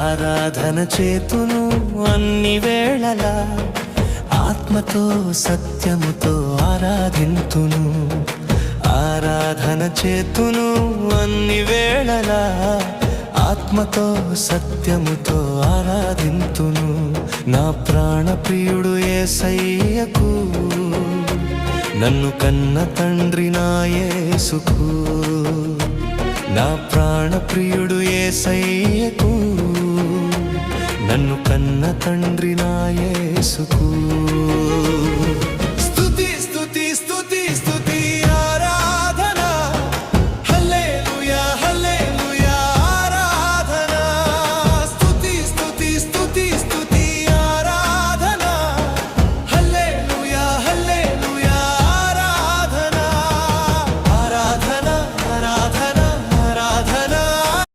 ఆరాధన చేతును అన్ని వేళలా, ఆత్మతో సత్యముతో ఆరాధింతును. ఆరాధన చేతును అన్ని వేళలా, ఆత్మతో సత్యముతో ఆరాధింతును. నా ప్రాణ ప్రియుడు యేసయ్యకు, నన్ను కన్న తండ్రి నా యేసుకు. నా ప్రాణ ప్రియుడు యేసయ్యకు, నన్ను కన్న తండ్రి నా యేసుకు.